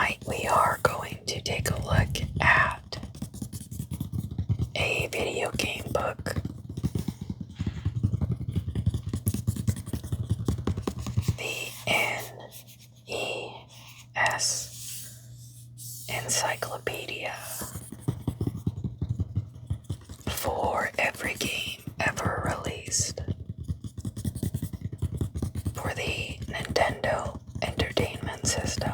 Tonight we are going to take a look at a video game book. The NES Encyclopedia for every game ever released for the Nintendo Entertainment System.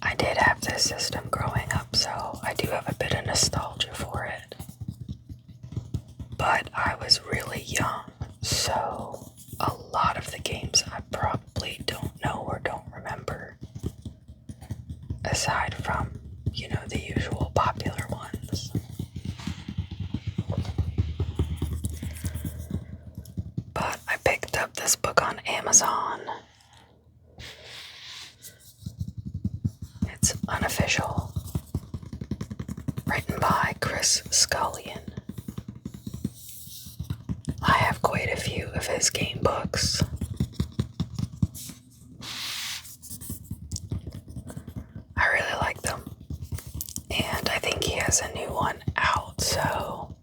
I did have this system growing up, so I do have a bit of nostalgia for it. But I was really young, so a lot of the games I probably don't know or don't remember, aside from, the usual popular ones. But I picked up this book on Amazon. It's unofficial, written by Chris Scullion. I have quite a few of his game books. I really like them. And I think he has a new one out, so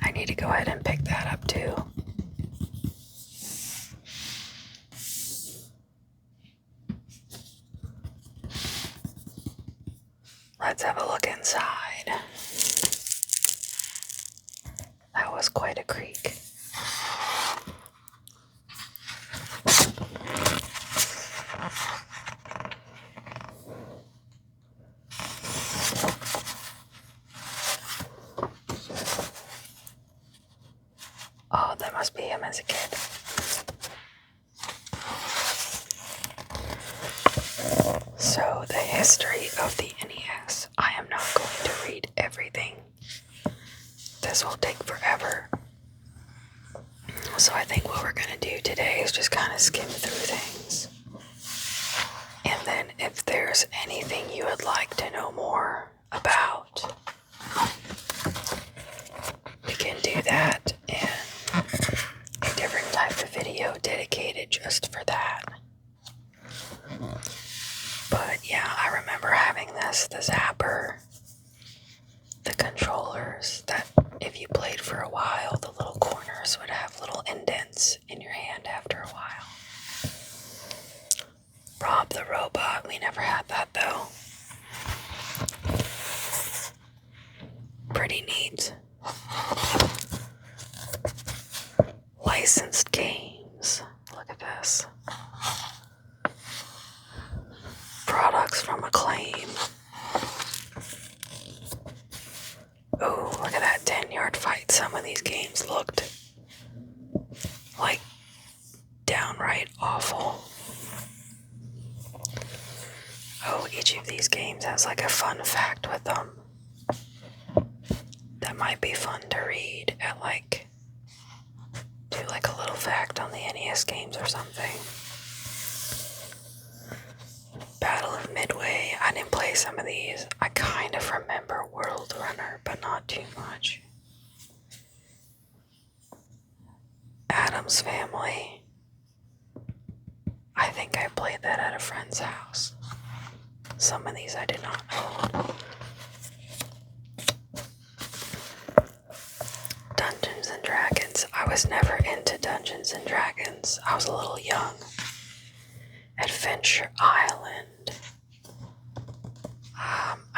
I need to go ahead and pick that up too. Let's have a look inside. That was quite a creak. Oh, that must be him as a kid. So, the history of the NES. I am not going to read everything. This will take forever. So I think what we're going to do today is just kind of skim through things. And then if there's anything you would like to know more about, we can do that in a different type of video dedicated just for that. But yeah, I remember having the zapper, the controllers, that if you played for a while, the little corners would have little indents in your hand after a while. Rob the robot, we never had that though. Pretty neat. Licensed games. Look at this. Products from Acclaim. Oh, look at that 10-yard fight. Some of these games looked like downright awful. Oh, each of these games has like a fun fact with them. That might be fun to read at do like a little fact on the NES games or something. Battle of Midway. I didn't play some of these. I kind of remember World Runner, but not too much. Addams Family. I think I played that at a friend's house. Some of these I did not own. Dungeons and Dragons. I was never into Dungeons and Dragons. I was a little young. Adventure Island.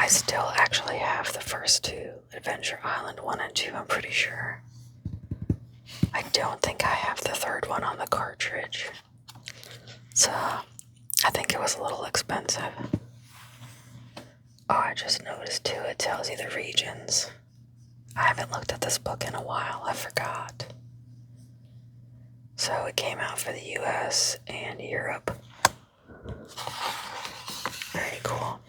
I still actually have the first two, Adventure Island 1 and 2, I'm pretty sure. I don't think I have the third one on the cartridge. So, I think it was a little expensive. Oh, I just noticed too, it tells you the regions. I haven't looked at this book in a while, I forgot. So it came out for the US and Europe. Very cool.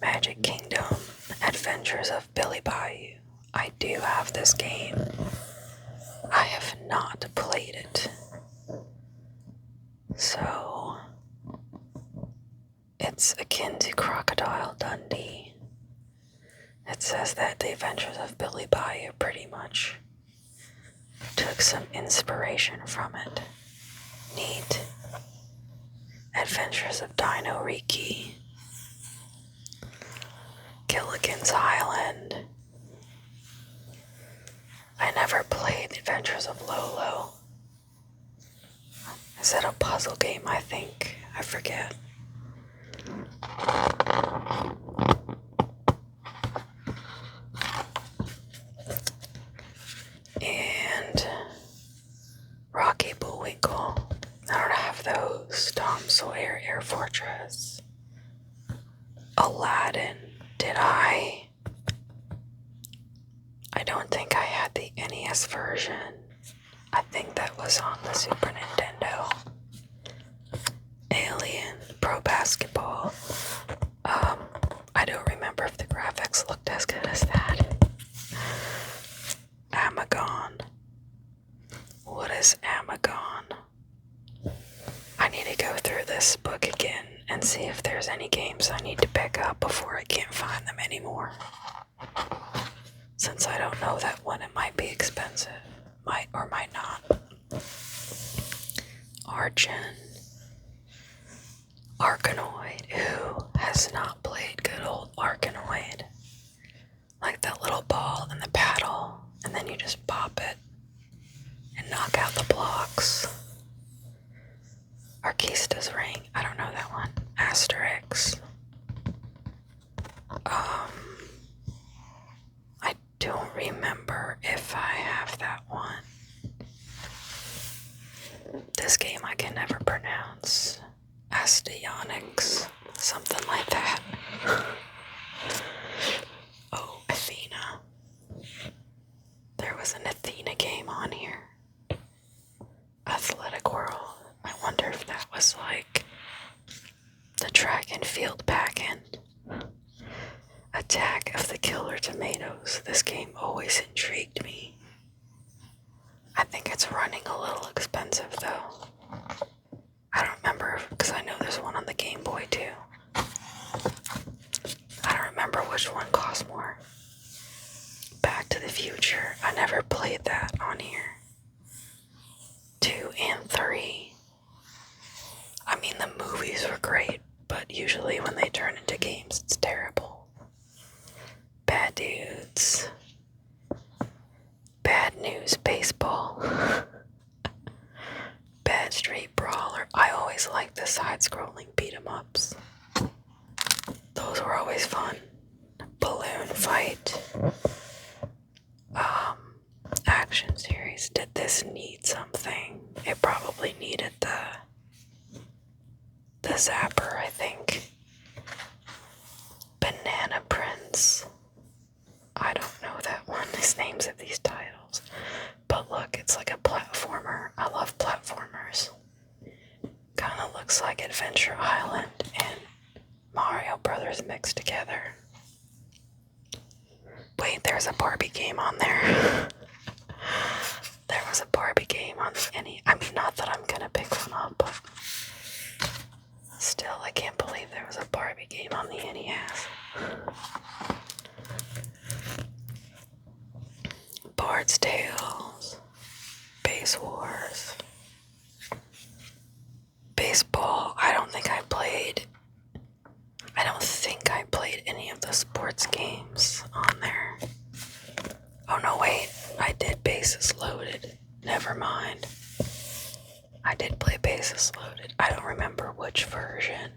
Magic Kingdom, Adventures of Billy Bayou. I do have this game. I have not played it. So, it's akin to Crocodile Dundee. It says that the adventures of Billy Bayou pretty much took some inspiration from it. Neat. Adventures of Dino Riki. Gilligan's Island. I never played Adventures of Lolo. Is it a puzzle game, I think? I forget. And Rocky Bullwinkle. I don't have those. Tom Sawyer Air Fortress. Aladdin. Did I? I don't think I had the NES version. I think that was on the Super Nintendo. Alien. Pro Basketball. I don't remember if the graphics looked as good as that. Amagon. What is Amagon? I need to go through this book again and see if there's any games I need to pick up before I can't find them anymore. Since I don't know that one, it might be expensive. Might or might not. Argent. Arkanoid. Who has not played good old Arkanoid? Like that little ball and the paddle, and then you just pop it and knock out the blocks. Arkista's Ring. I don't know that one. Asterix. I don't remember if I have that one. This game I can never pronounce. Astyonics. Something like that. Oh, Athena. There was an Athena game on here. Athletic World. I wonder if that was like the track and field back-end. Attack of the Killer Tomatoes. This game always intrigued me. I think it's running a little expensive though. I don't remember, because I know there's one on the Game Boy too. I don't remember which one cost more. Back to the Future. I never played that on here. 2 and 3. I mean, the movies were great, but usually when they turn into games, it's terrible. Bad Dudes. Bad News Baseball. Bad Street Brawler. I always liked the side-scrolling beat-em-ups. Those were always fun. Balloon Fight. Action series. Did this need something? It probably needed the zapper, I think. Banana Prince. I don't know that one. His names of these titles. But look, it's like a platformer. I love platformers. Kinda looks like Adventure Island and Mario Brothers mixed together. Wait, there's a Barbie game on there. There was a Barbie game on the NES. I mean, not that I'm gonna pick one up, but still, I can't believe there was a Barbie game on the NES. Bard's Tales. Base Wars. Baseball. I don't think I played any of the sports games on there. Oh no, wait. I did Bases Loaded. Never mind. I did play Bases Loaded. I don't remember which version.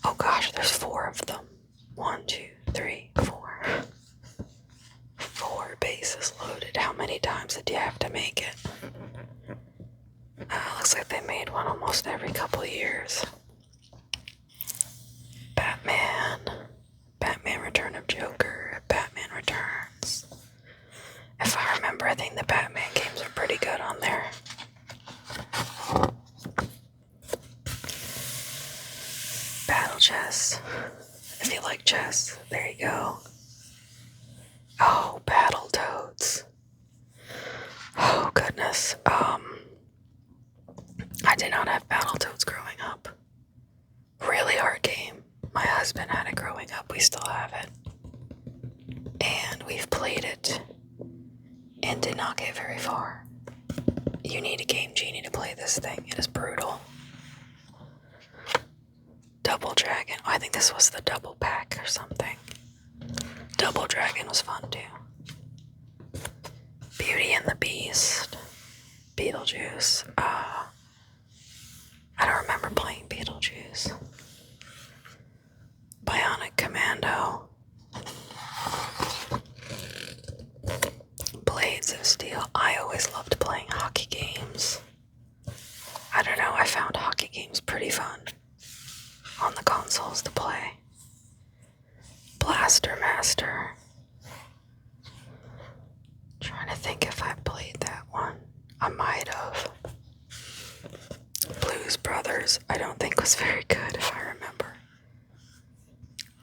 Oh gosh, there's 4 of them. 1, 2, 3, 4. 4 Bases Loaded. How many times did you have to make it? Looks like they made one almost every couple years. Batman Return of Joker, Batman Returns. If I remember, I think the Batman games are pretty good on there. Battle Chess. If you like chess, there you go. Oh, Battletoads. Oh, goodness. I did not have Battletoads growing up. Really hard game. My husband had it growing up. We still have it. And we've played it in and did not get very far. You need a Game Genie to play this thing. It is brutal. Double Dragon. Oh, I think this was the double pack or something. Double Dragon was fun too. Beauty and the Beast. Beetlejuice. I don't remember playing Beetlejuice. Bionic Commando. Blades of Steel. I always loved playing hockey games. I don't know, I found hockey games pretty fun on the consoles to play. Blaster Master. Trying to think if I played that one. I might have. Blues Brothers, I don't think was very good if I remember.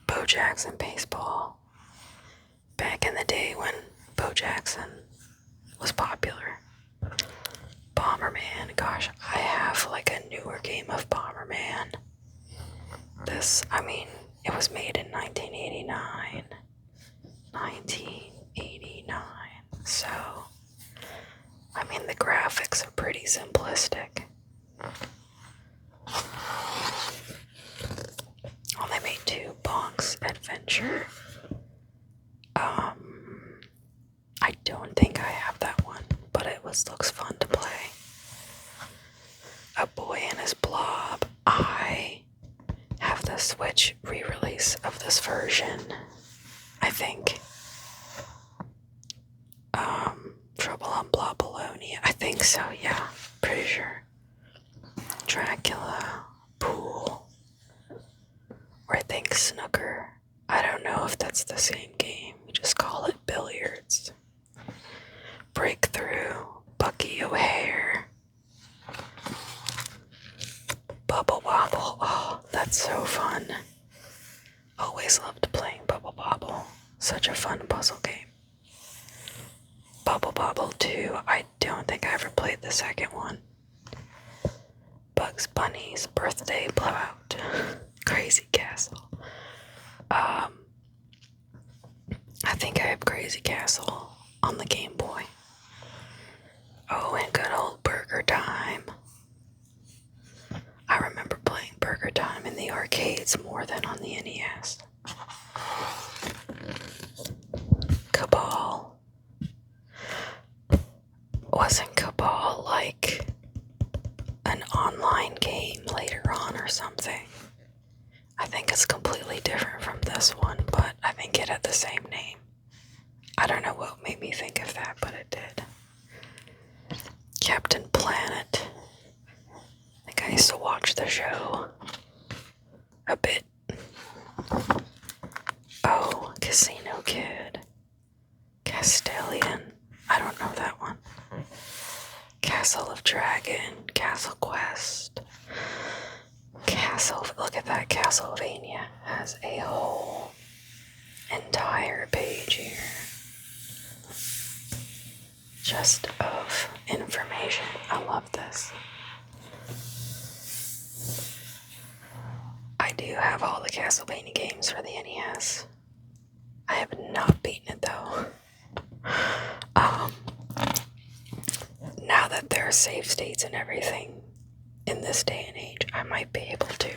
Bo Jackson Baseball. Back in the day when Bo Jackson was popular. Bomberman, gosh, I have like a newer game of Bomberman. It was made in 1989. 1989. So, the graphics are pretty simplistic. Oh, they made 2. Bonk's Adventure. I don't think I have that one, but it looks fun to play. A Boy and His Blob. I have the Switch re-release of this version, I think. Trouble on Blobolonia. I think so, yeah. Pretty sure. Dracula. Pool. Or I think Snooker. I don't know if that's the same game. We just call it billiards. Breakthrough. Bucky O'Hare. Bubble Bobble. Oh, that's so fun. Always loved playing Bubble Bobble. Such a fun puzzle game. Bubble Bobble 2. I don't think I ever played the second one. Bugs Bunny's Birthday Blowout. Crazy Castle. I think I have Crazy Castle on the Game Boy. Oh, and good old Burger Time. I remember playing Burger Time in the arcades more than on the NES. Cabal. Wasn't Cabal like an online game later on or something? I think it's completely different from this one, but I think it had the same name. I don't know what made me think of that, but it did. Captain Planet. I think I used to watch the show a bit. Oh, Casino Kid. Castellian. I don't know that one. Castle of Dragon. Castle Quest. Look at that. Castlevania has a whole entire page here just of information. I love this. I do have all the Castlevania games for the NES. I have not beaten it though. Now that there are save states and everything in this day and age, I might be able to.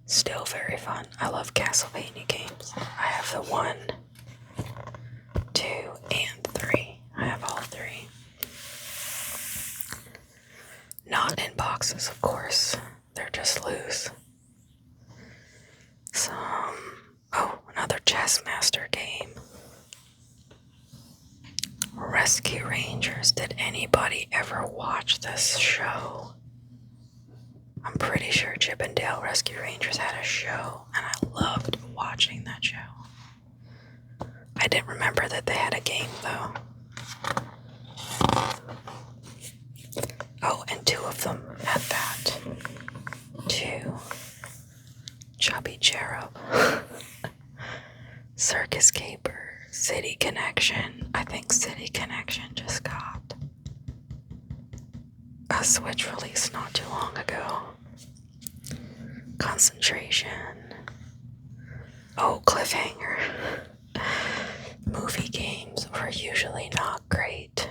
Still very fun. I love Castlevania games. I have the 1, 2, and 3. I have all 3. Not in boxes, of course. They're just loose. Another Chess Master game. Rescue Rangers. Did anybody ever watch this show? I'm pretty sure Chip and Dale Rescue Rangers had a show, and I loved watching that show. I didn't remember that they had a game, though. Oh, and 2 of them at that. 2. Chubby Cherub. Circus Caper. City Connection. I think City Connection just got a Switch release not too long ago. Concentration. Oh, Cliffhanger. Movie games. Or are usually not great.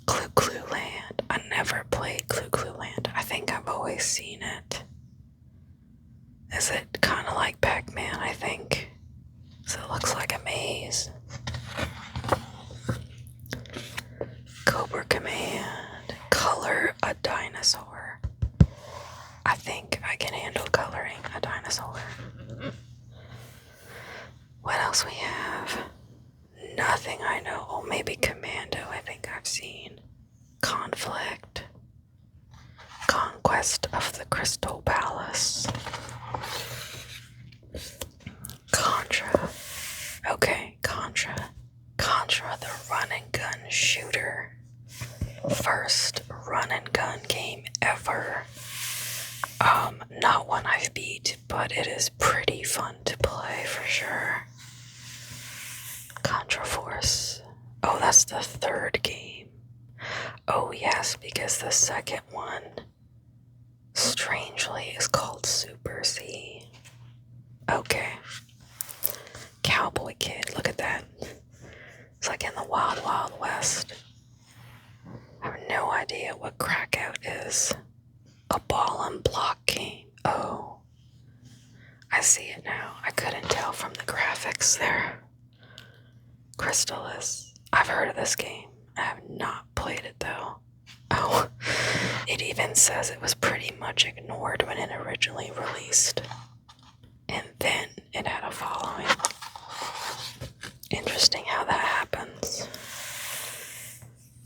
Clue Clue Land. I never played Clue Clue Land. I think I've always seen it. Is it kind of like Pac-Man, I think? So it looks like a maze. Cobra Command. Color a dinosaur. I think I can handle coloring a dinosaur. What else we have? Nothing I know. Oh, maybe Commando, I think I've seen. Conflict. Conquest of the Crystal Palace. Contra. Okay, Contra. Contra, the run and gun shooter. First run and gun game ever. Not one I've beat, but it is pretty fun to play for sure. Contra Force. Oh, that's the third game. Oh yes, because the second one, strangely, is called Super C. Okay. Cowboy Kid, look at that. It's like in the Wild Wild West. I have no idea what Crackout is. A ball and block game. Oh. I see it now. I couldn't tell from the graphics there. Crystalis. I've heard of this game. I have not played it though. Oh. It even says it was pretty much ignored when it originally released. And then it had a following. Interesting how that happens.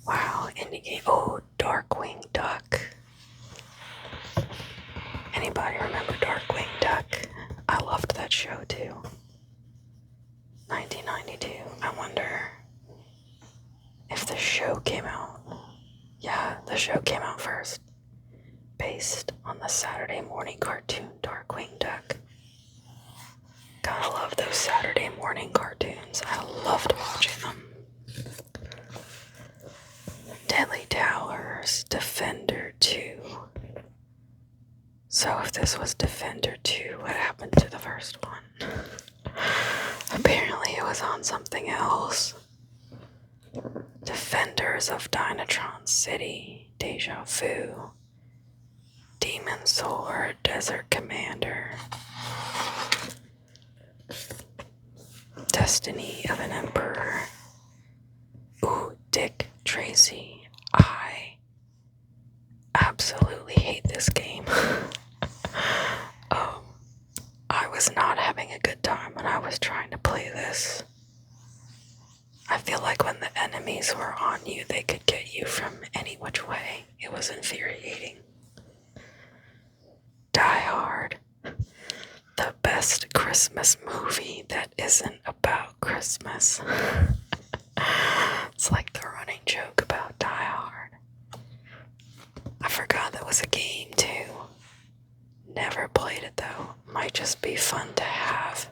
Wow, indie game. Oh, Darkwing Duck. Anybody remember Darkwing Duck? I loved that show too. 1992. I wonder if the show came out. Yeah, the show came out first. Based on the Saturday morning cartoon Darkwing Duck. Gotta love those Saturday morning cartoons. I loved watching them. Deadly Towers, Defender 2. So if this was Defender 2, what happened to the first one? Apparently it was on something else. Defenders of Dynatron City, Deja Vu, Demon Sword, Desert Commander, Destiny of an Emperor. Ooh, Dick Tracy. I absolutely hate this game. I was not having a good time when I was trying to play this. I feel like when the enemies were on you, they could get you from any which way. It was infuriating. Die Hard. The best Christmas movie that isn't about Christmas. It's like the running joke about Die Hard. I forgot that was a game too. Never played it though. Might just be fun to have.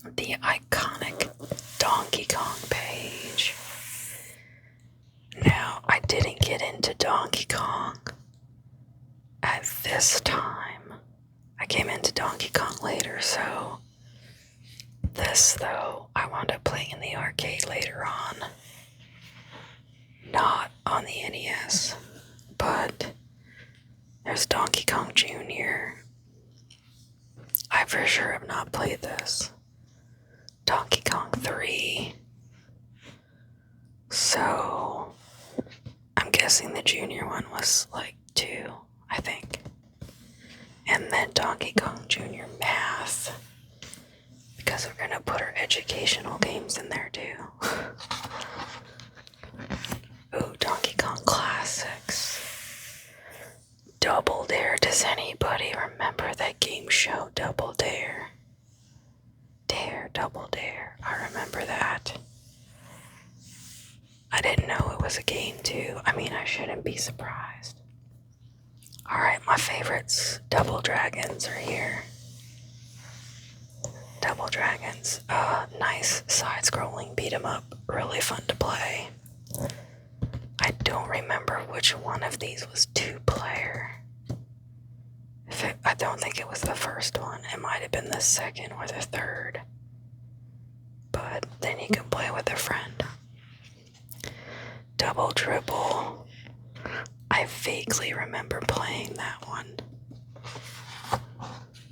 The iconic Donkey Kong page. Now, I didn't get into Donkey Kong at this time. I came into Donkey Kong later, so this, though, I wound up playing in the arcade later on. Not on the NES, but there's Donkey Kong Jr. I for sure have not played this. Donkey Kong 3. So, I'm guessing the junior one was like 2, I think. And then Donkey Kong Jr. Math. Because we're gonna put our educational games in there too. Ooh, Donkey Kong Classics. Double Dare. Does anybody remember that game show, Double Dare? Double Dare. I remember that. I didn't know it was a game too. I mean, I shouldn't be surprised. Alright, my favorites. Double Dragons are here. Double Dragons. Nice side-scrolling beat-em-up. Really fun to play. I don't remember which one of these was 2-player. I don't think it was the first one. It might have been the second or the third. But then you can play with a friend. Double Dribble. I vaguely remember playing that one.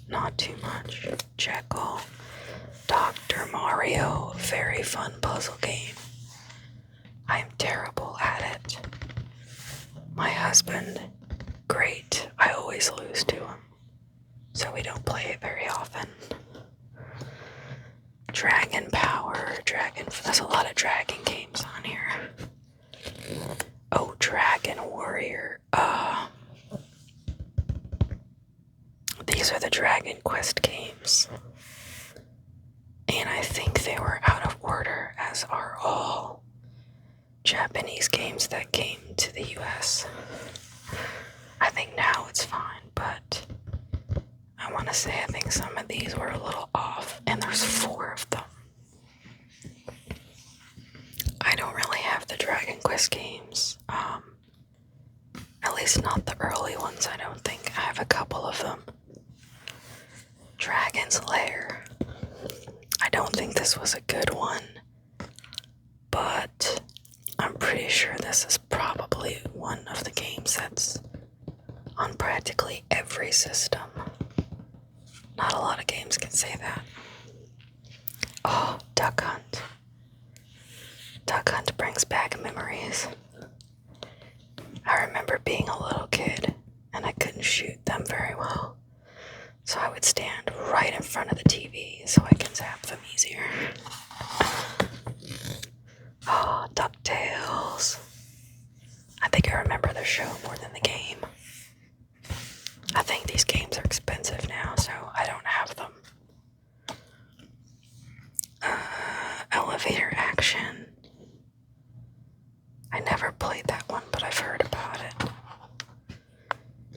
Not too much. Jekyll. Dr. Mario. Very fun puzzle game. I am terrible at it. My husband, great. I always lose to him. So we don't play it very often. Dragon Power. There's a lot of dragon games on here. Oh, Dragon Warrior. These are the Dragon Quest games. And I think they were out of order, as are all Japanese games that came to the US. I think now it's fine, but I want to say I think some of these were a little off, and there's 4 of them. I don't really have the Dragon Quest games. At least not the early ones, I don't think. I have a couple of them. Dragon's Lair. I don't think this was a good one, but I'm pretty sure this is probably one of the games that's on practically every system. Not a lot of games can say that. Oh, Duck Hunt. Duck Hunt brings back memories. I remember being a little kid and I couldn't shoot them very well. So I would stand right in front of the TV so I can zap them easier. Oh, DuckTales. I think I remember the show more than the game. I think these games are expensive now, so I don't have them. Elevator Action. I never played that one, but I've heard about it.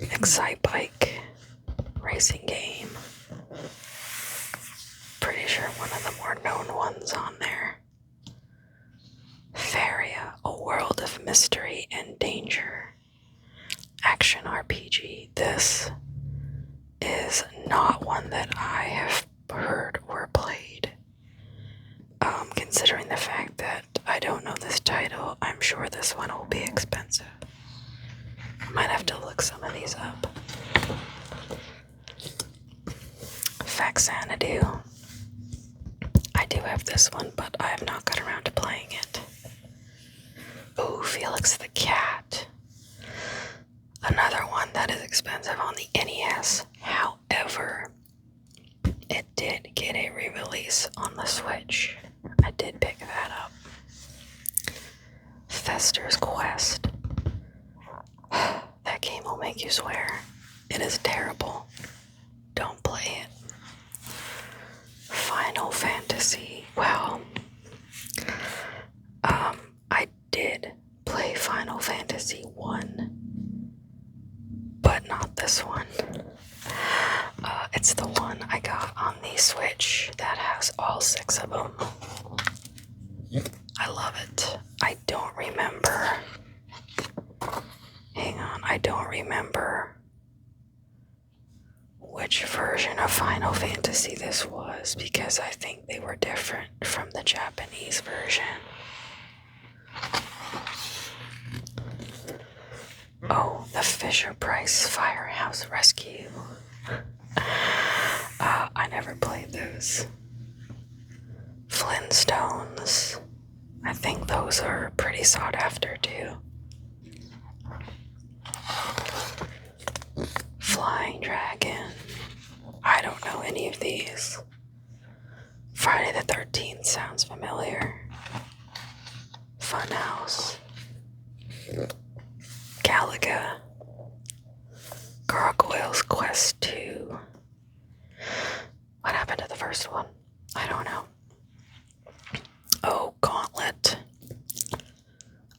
Excitebike. Racing game. Pretty sure one of the more known ones on there. Faria, a world of mystery and danger. Action RPG. This is not one that I have heard or played. Considering the fact that I don't know this title, I'm sure this one will be expensive. I might have to look some of these up. Faxanadu. I do have this one, but I have not got around to playing it. Oh, Felix the Cat. Another one that is expensive on the NES. However, it did get a re-release on the Switch. I did pick that up. Fester's Quest. That game will make you swear. It is terrible. Don't play it. Final Fantasy. Well, I did play Final Fantasy 1, but not this one. It's the one I got on the Switch that has all 6 of them. I love it. I don't remember. Hang on, I don't remember which version of Final Fantasy this was, because I think they were different from the Japanese version. Oh, the Fisher-Price Firehouse Rescue. I never played those. Flintstones. I think those are pretty sought after too. Flying Dragon. I don't know any of these. Friday the 13th sounds familiar. Funhouse. Galaga. Gargoyle's Quest 2. What happened to the first one? I don't know. Oh, Gauntlet.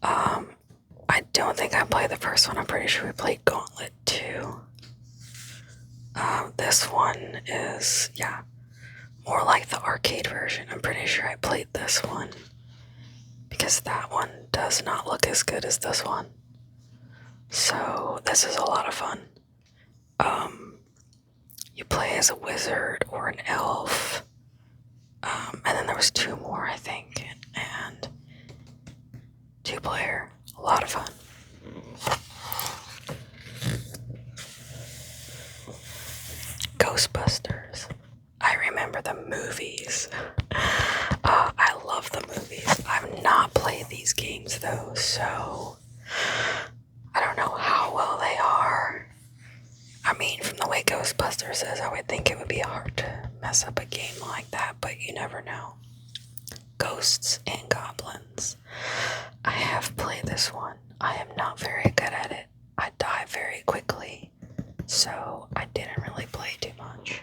I don't think I played the first one. I'm pretty sure we played Gauntlet 2. This one is, more like the arcade version. I'm pretty sure I played this one, because that one does not look as good as this one. So this is a lot of fun. You play as a wizard or an elf, And then there was 2 more, I think, and 2-player, a lot of fun. Ghostbusters. I remember the movies. I love the movies. I've not played these games though, so I don't know how well they are. I mean, from the way Ghostbusters is, I would think it would be hard to mess up a game like that, but you never know. Ghosts and Goblins. I have played this one. I am not very good at it. I die very quickly, so I didn't really play too much.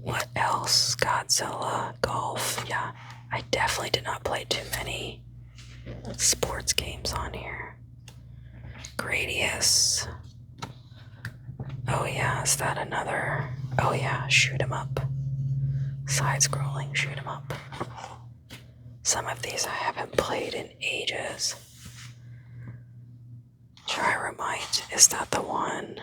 What else? Godzilla, golf. Yeah, I definitely did not play too many sports games on here. Gradius. Oh yeah, is that another? Oh yeah, shoot 'em up. Side-scrolling shoot 'em up. Some of these I haven't played in ages. Gyromite, is that the one?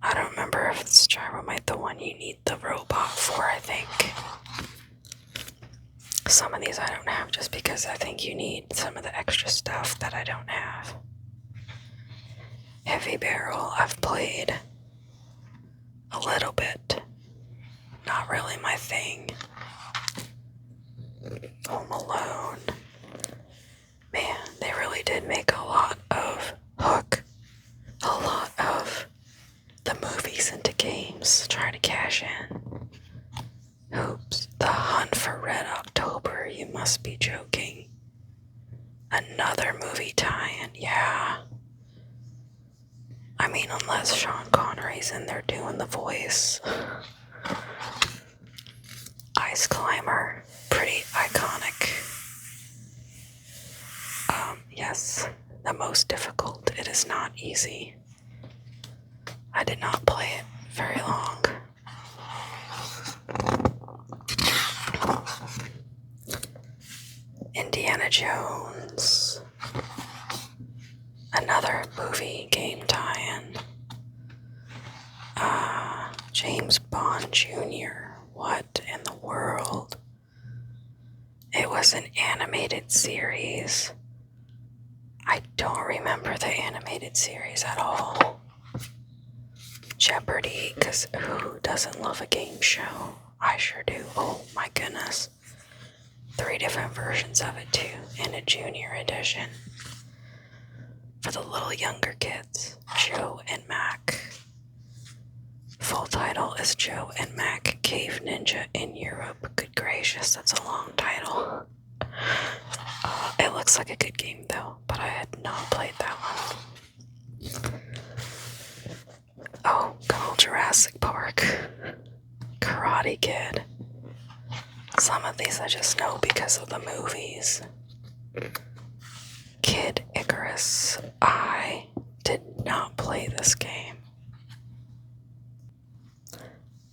I don't remember if it's Gyromite the one you need the robot for, I think. Some of these I don't have just because I think you need some of the extra stuff that I don't have. Heavy Barrel, I've played a little bit. Not really my thing. Home Alone. Man, they really did make a lot of the movies into games, trying to cash in. Oops, The Hunt for Red October, you must be joking. Another movie tie-in, yeah. I mean, unless Sean Connery's in there doing the voice. Ice Climber, pretty iconic. Yes, the most difficult. It is not easy. I did not play it very long. Indiana Jones. Another movie game tie-in. James Bond Jr. What in the world? It was an animated series. I don't remember the animated series at all. Jeopardy, because who doesn't love a game show? I sure do. Oh my goodness. 3 different versions of it too, and a junior edition. For the little younger kids, Joe and Mac. Full title is Joe and Mac Cave Ninja in Europe. Good gracious, that's a long title. It looks like a good game though, but I had not played that one. Oh, good old Jurassic Park. Karate Kid. Some of these I just know because of the movies. Kid Icarus. I did not play this game.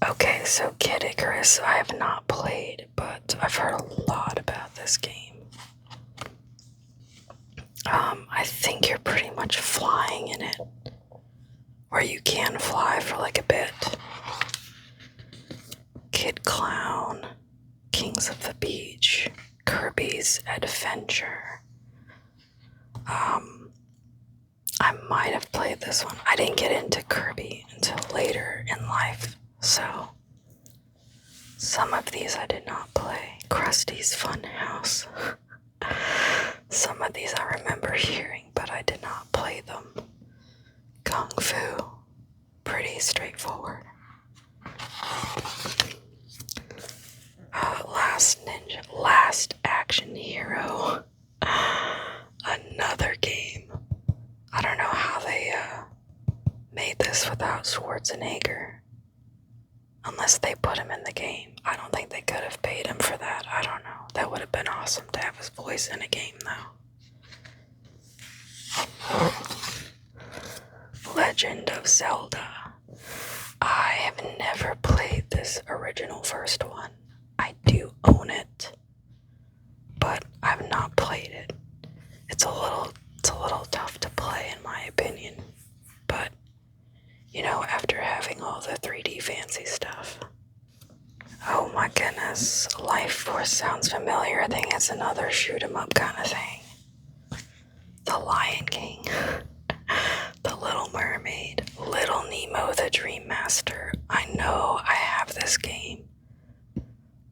Okay, so Kid Icarus I have not played, but I've heard a lot about this game. I think you're pretty much flying in it. Or you can fly for like a bit. Kid Clown. Kings of the Beach. Kirby's Adventure. I might have played this one. I didn't get into Kirby until later in life, so some of these I did not play. Krusty's Fun House. Some of these I remember hearing, but I did not play them. Kung Fu. Pretty straightforward. Last Ninja. Last Action Hero. Another game. I don't know how they made this without Schwarzenegger. Unless they put him in the game. I don't think they could have paid him for that. I don't know. That would have been awesome to have his voice in a game, though. Legend of Zelda. I have never played this original first one. I do own it, but I've not played it. It's a little tough to play in my opinion, but you know, after having all the 3D this. Life Force sounds familiar. I think it's another shoot 'em up kind of thing. The Lion King. The Little Mermaid. Little Nemo the Dream Master. I know I have this game,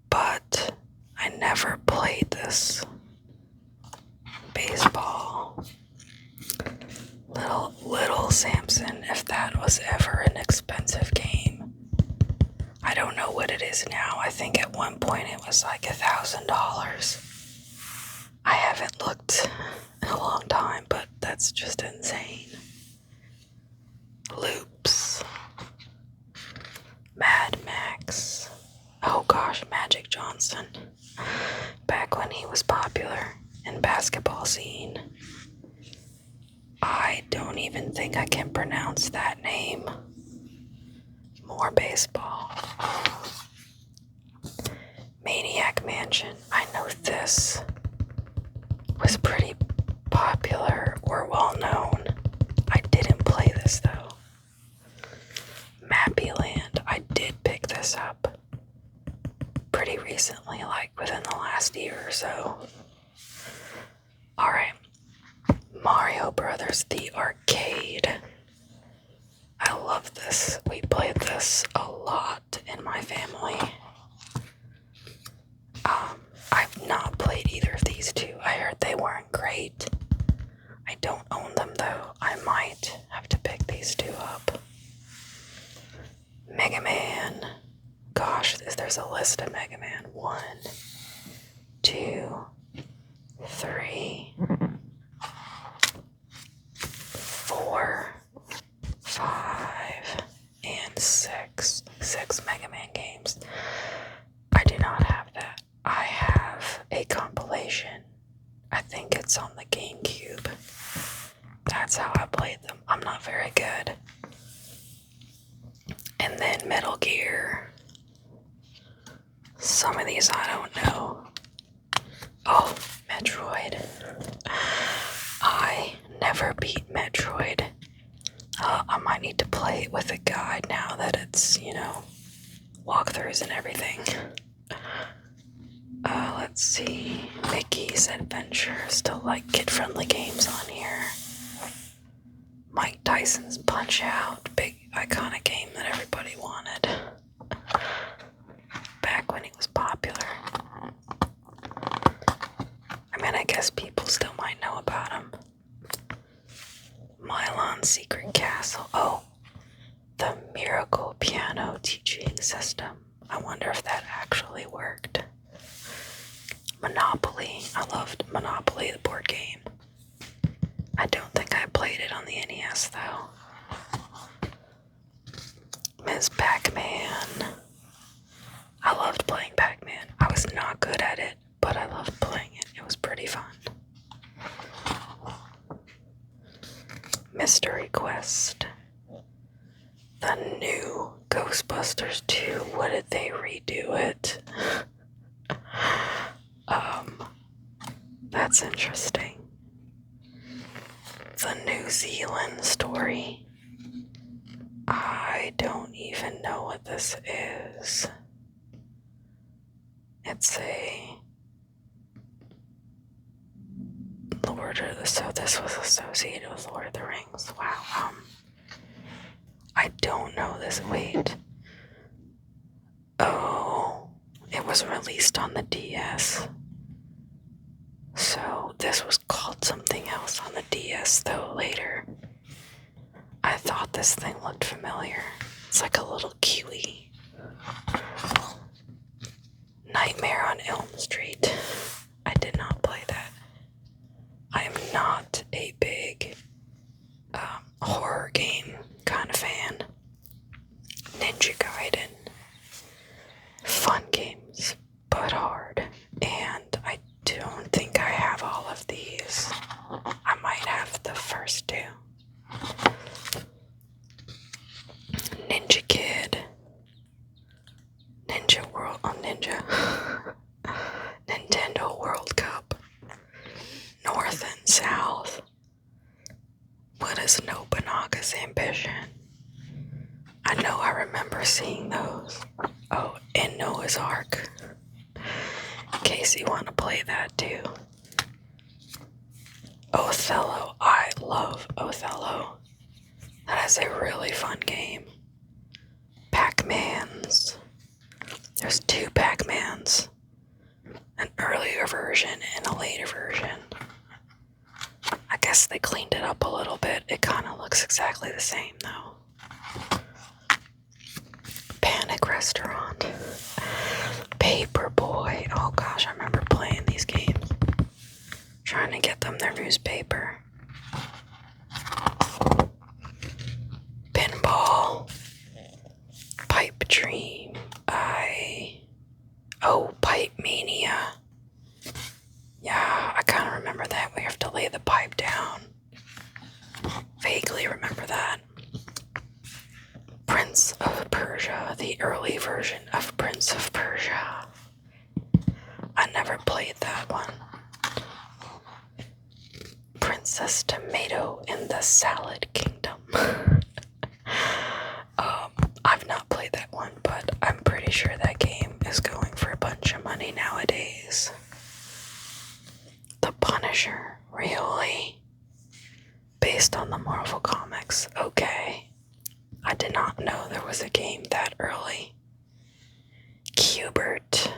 but I never played this. Baseball. Little Samson, if that was ever an expensive game. I don't know what it is now. I think at one point it was like $1,000. I haven't looked in a long time, but that's just insane. Loops. Mad Max. Oh gosh, Magic Johnson. Back when he was popular in basketball scene. I don't even think I can pronounce that name. More baseball. Maniac Mansion. I know this was pretty popular or well known. I didn't play this though. Mappy Land. I did pick this up pretty recently, like within the last year or so. Alright. Mario Brothers, the arcade. I love this. We played this a lot in my family. I've not played either of these two. I heard they weren't great. I don't own them though. I might have to pick these two up. Mega Man. Gosh, there's a list of Mega Man. 1, 2, 3, 4, 5, and 6. 6 Mega Man games. I do not have that. I have a compilation. I think it's on the GameCube. That's how I played them. I'm not very good. And then Metal Gear. Some of these I don't know. Oh, Metroid. I never beat Metroid. I might need to play it with a guide now that it's, walkthroughs and everything. Let's see. Mickey's Adventure. Still like kid-friendly games on here. Mike Tyson's Punch-Out. Big iconic game that everybody wanted. Back when he was popular. I mean, I guess people still might know about him. Milon's Secret Castle. Oh, the Miracle Piano Teaching System. I wonder if that actually worked. Monopoly. I loved Monopoly, the board game. I don't think I played it on the NES, though. Ms. Pac-Man. I loved playing Pac-Man. I was not good at it, but I loved playing it. It was pretty fun. Mystery Quest. The new Ghostbusters 2. What did they redo it? That's interesting. The New Zealand story. I don't even know what this is. It's a so this was associated with Lord of the Rings. Wow. I don't know this. Wait. Oh, it was released on the DS. So this was called something else on the DS though later. I thought this thing looked familiar. It's like a little kiwi. Nightmare on Elm Street. I did not play that. I am not a big horror game kind of fan. Ninja Gaiden. Fun games, but hard. And I don't think I have all of these. I might have the first two. Ninja Kid. Ninja World. Oh, Ninja. Nintendo case you want to play that too. Othello. I love Othello. That is a really fun game. Pac-Mans. There's 2 Pac-Mans. An earlier version and a later version. I guess they cleaned it up a little bit. It kind of looks exactly the same though. Panic Restaurant. Paperboy. Oh gosh, I remember playing these games. Trying to get them their newspaper. Pinball. Pipe Dream. Pipe Mania. Yeah, I kind of remember that. We have to lay the pipe down. Vaguely remember that. Prince of Persia, the early version of Prince of Persia. I never played that one. Princess Tomato in the Salad Kingdom. I've not played that one, but I'm pretty sure that game is going for a bunch of money nowadays. The Punisher, really? Based on the Marvel Comics, okay. I did not know there was a game that early. Cubert.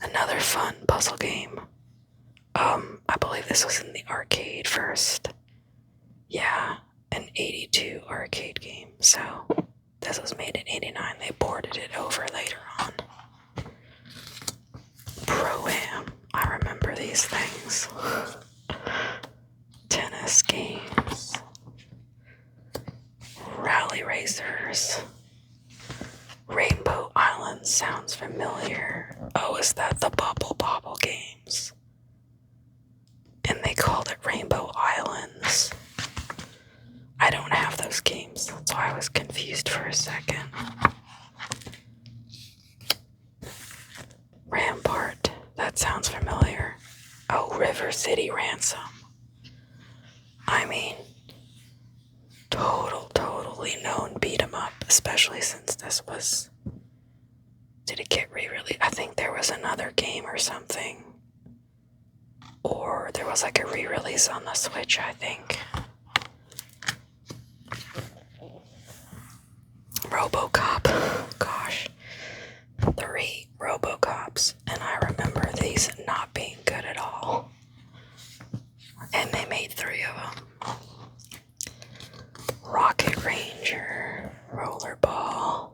Another fun puzzle game. I believe this was in the arcade first. Yeah, an 82 arcade game, so this was made in 89. They ported it over later on. Pro-Am. I remember these things. Tennis games. Rally Racers. Rainbow Island sounds familiar. Oh, is that the Bubble Bobble games? And they called it Rainbow Islands. I don't have those games, so I was confused for a second. Rampart, that sounds familiar. Oh, River City Ransom. I mean, totally known beat 'em up, especially since this was... Did it get re-released? I think there was another game or something. Or there was like a re-release on the Switch, I think. RoboCop. Gosh. 3 RoboCops. And I remember these not being good at all. And they made 3 of them. Rocket Ranger. Rollerball.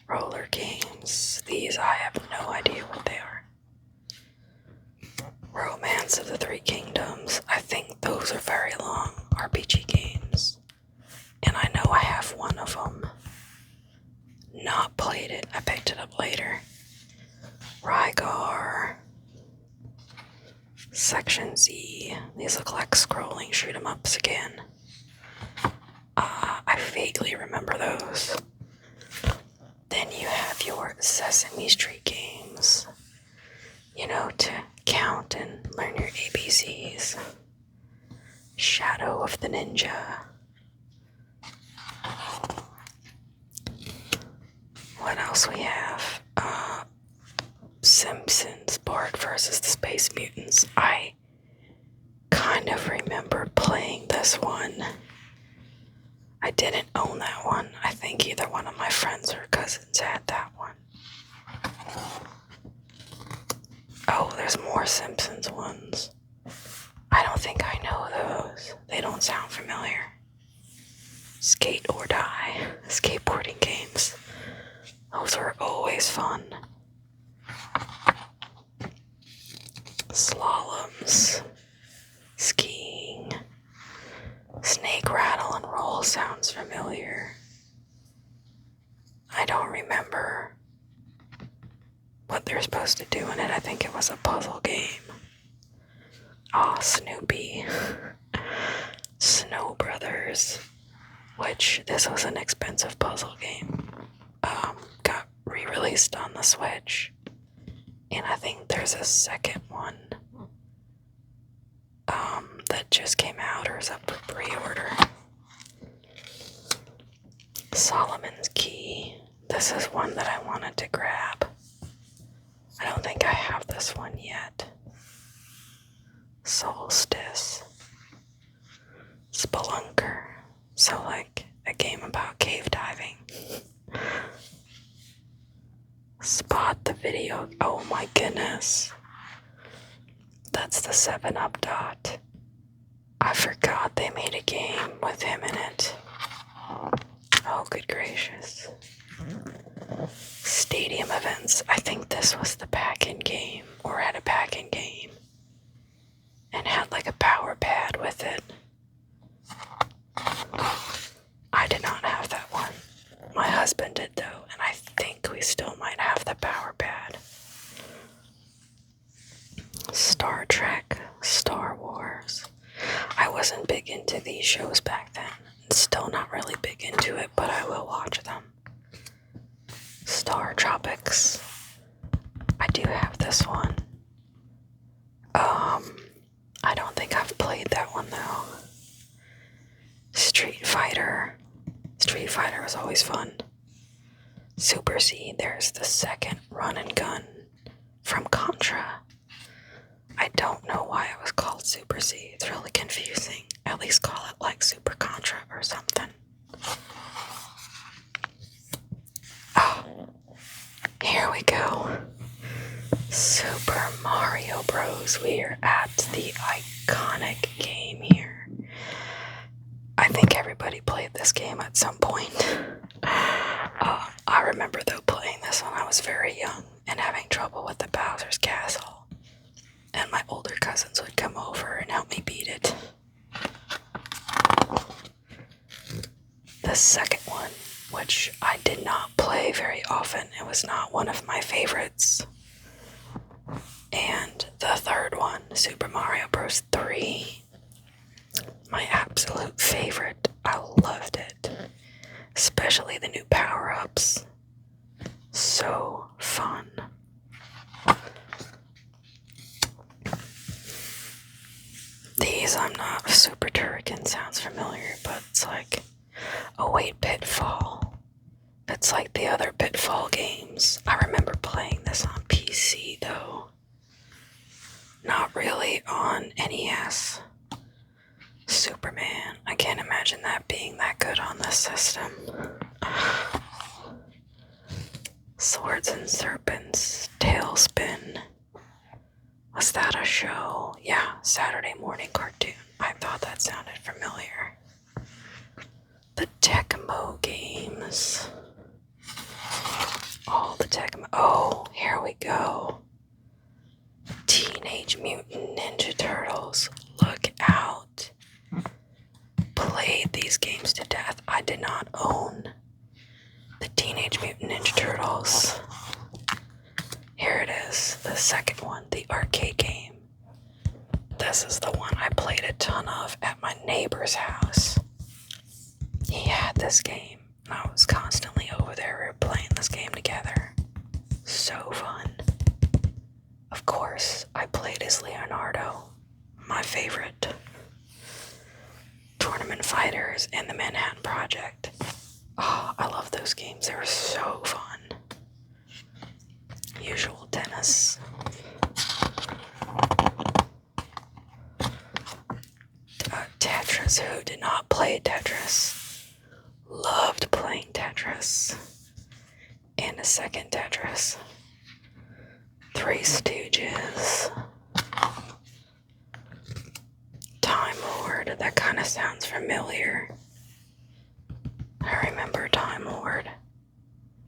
Roller games. These I have no idea what they are. Romance of the Three Kingdoms. I think those are very long RPG games. And I know I have one of them. Not played it. I picked it up later. Rygar. Section Z. These look like scrolling shoot 'em ups again. I vaguely remember those. Then you have your Sesame Street games. You know, to count and learn your ABCs. Shadow of the Ninja. What else we have? Simpsons, Bart versus the Space Mutants. I kind of remember playing this one. I didn't own that one. I think either one of my friends or cousins had that one. Oh, there's more Simpsons ones. I don't think I know those. They don't sound familiar. Skate or Die. Skateboarding games. Those are always fun. Slaloms. Skiing. Snake Rattle and Roll sounds familiar. I don't remember what they're supposed to do in it. I think it was a puzzle game. Aw, Snoopy. Snow Brothers. Which, this was an expensive puzzle game. Got re-released on the Switch. And I think there's a second one that just came out or is up for pre-order. Solomon's Key. This is one that I wanted to grab. I don't think I have the this one yet. Solstice. Spelunker. So like a game about cave diving. Spot the video. Oh my goodness. That's the 7-Up dot. I forgot they made a game with him in it. Oh, good gracious. Stadium events. I think this was the pack-in game, or had a pack-in game, and had like a power pad with it. I did not have that one. My husband did though, and I think we still might have the power pad. Star Trek, Star Wars. I wasn't big into these shows back then. Still not really big into it, but I will watch them. Star Tropics. I do have this one. I don't think I've played that one though. Street Fighter. Street Fighter was always fun. Super C. There's the second run and gun from Contra. I don't know why it was called Super C. It's really confusing. At least call it like Super Contra or something. Oh, here we go. Super Mario Bros. We are at the iconic game here. I think everybody played this game at some point. I remember though playing this when I was very young and having trouble with the Bowser's Castle. And my older cousins would come over and help me beat it. The second one, which I did not play very often, it was not one of my favorites. And the third one, Super Mario Bros. 3, my absolute favorite. I loved it. Especially the new power-ups. So fun. These I'm not. Super Turrican sounds familiar, but it's like, oh wait, Pitfall. It's like the other Pitfall games. I remember playing this on PC though. Not really on NES. Superman. I can't imagine that being that good on this system. Swords and Serpents. Tailspin. Was that a show? Yeah, Saturday morning cartoon. I thought that sounded familiar. The Tecmo games. All the Tecmo. Oh, here we go. Teenage Mutant Ninja Turtles. Look out. Played these games to death. I did not own the Teenage Mutant Ninja Turtles. Here it is, the second one, the arcade game. This is the one I played a ton of at my neighbor's house. He had this game, and I was constantly over there. We were playing this game together. So fun. Of course, I played as Leonardo, my favorite. Tournament Fighters and the Manhattan Project. Oh, I love those games. They were so fun. Usual Tennis. Tetris. Who did not play Tetris? Loved playing Tetris. And a second Tetris. Three Stooges. Time Lord. That kind of sounds familiar. I remember Time Lord.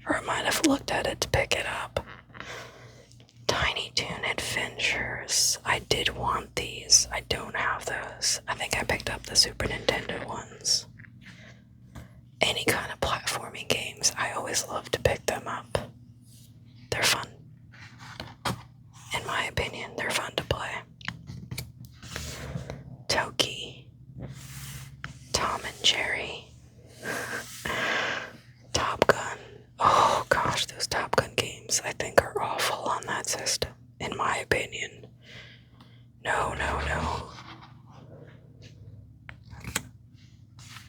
Or I might have looked at it to pick it up. Tiny Toon Adventures. I did want these. I don't have those. I think I picked up the Super Nintendo ones. Any kind of platforming games, I always love to pick them up. They're fun. In my opinion, they're fun to play. Toki. Tom and Jerry. Top Gun. Oh gosh, those Top Gun games I think are awful on that system, in my opinion. No.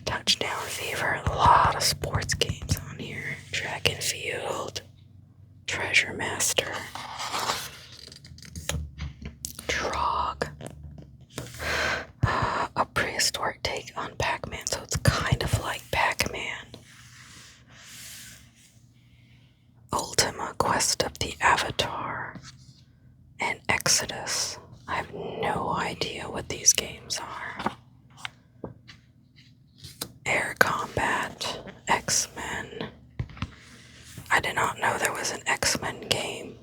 Touchdown Fever, a lot of sports games on here. Track and Field, Treasure Master. Exodus. I have no idea what these games are. Air Combat, X-Men. I did not know there was an X-Men game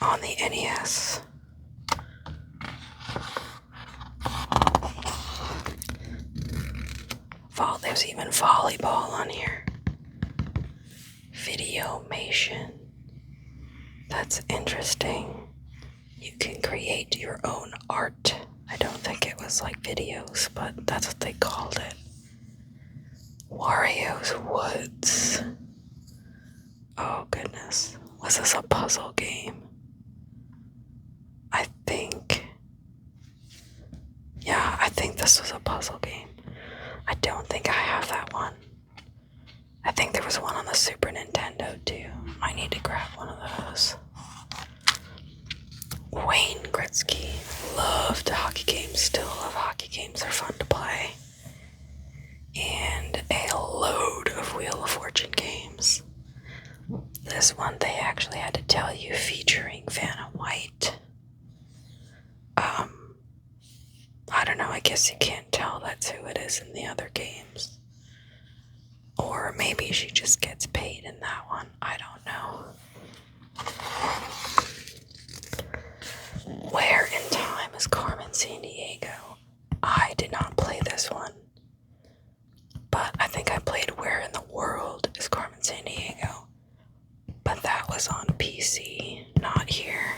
on the NES. There's even volleyball on here. Videomation. That's interesting. You can create your own art. I don't think it was like videos, but that's what they called it. Wario's Woods. Oh goodness. Was this a puzzle game? I think this was a puzzle game. I don't think I have that one. I think there was one on the Super Nintendo too. Might need to grab one of those. Wayne Gretzky. Loved hockey games. Still love hockey games. They're fun to play. And a load of Wheel of Fortune games. This one they actually had to tell you, featuring Vanna White. I don't know, I guess you can't tell that's who it is in the other games. Or maybe she just gets paid in that one. I don't know. Where in Time is Carmen Sandiego? I did not play this one. But I think I played Where in the World is Carmen Sandiego. But that was on PC, not here.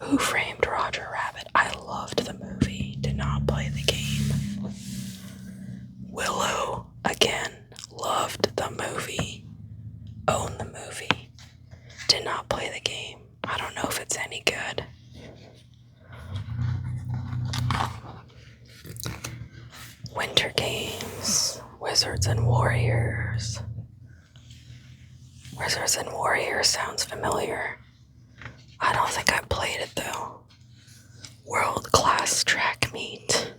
Who Framed Roger Rabbit? I loved the movie, did not play the game. Willow, again, loved the movie, own the movie, did not play the game. I don't know if it's any good. Winter Games, Wizards and Warriors. Wizards and Warriors sounds familiar. I don't think I played it though. World Class Track Meet.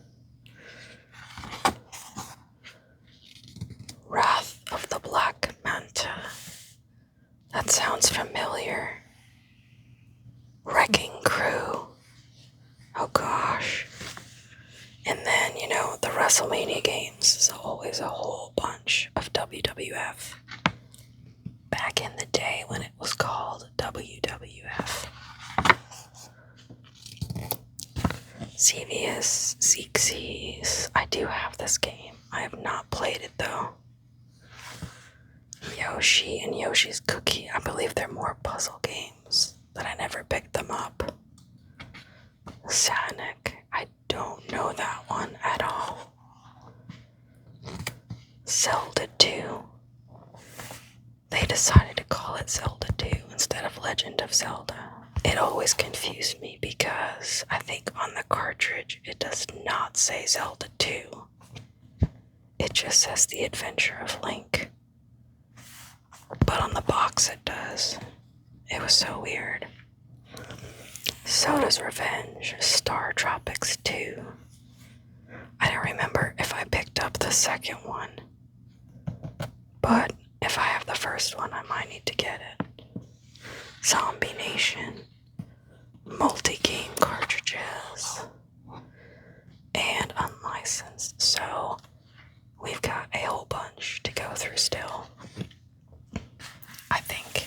Wrath of the Black Manta. That sounds familiar. Wrecking Crew. Oh gosh. And then, the WrestleMania games is always a whole bunch of WWF. Back in the day when it was called WWF. Xevious, Xexies. I do have this game. I have not played it though. Yoshi and Yoshi's Cookie. I believe they're more puzzle games, but I never picked them up. Sonic. I don't know that one at all. Zelda 2. They decided to call it Zelda 2 instead of Legend of Zelda. It always confused me because I think on the cartridge it does not say Zelda 2. It just says The Adventure of Link. But on the box it does. It was so weird. Soda's Revenge, Star Tropics 2. I don't remember if I picked up the second one. But if I have the first one, I might need to get it. Zombie Nation, multi-game cartridges, and unlicensed. So we've got a whole bunch to go through still. I think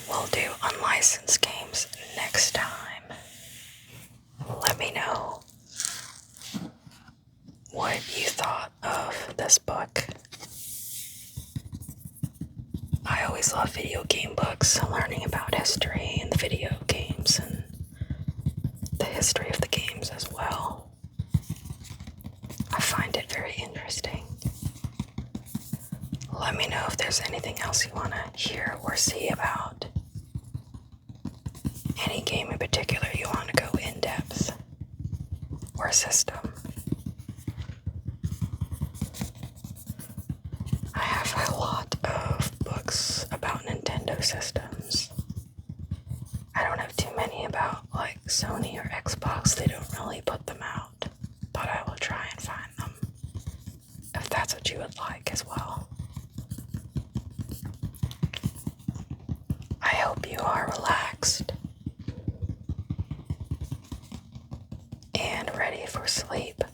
we'll do unlicensed games next time. Let me know what you thought of this book. I always love video game books, learning about history and the video games and the history of the games as well. I find it very interesting. Let me know if there's anything else you want to hear or see about. Any game in particular you want to go in depth, or system. I have a lot of books about Nintendo systems. I don't have too many about like Sony or Xbox. They don't really put them out, but I will try and find them if that's what you would like as well. I hope you are relaxed ready for sleep.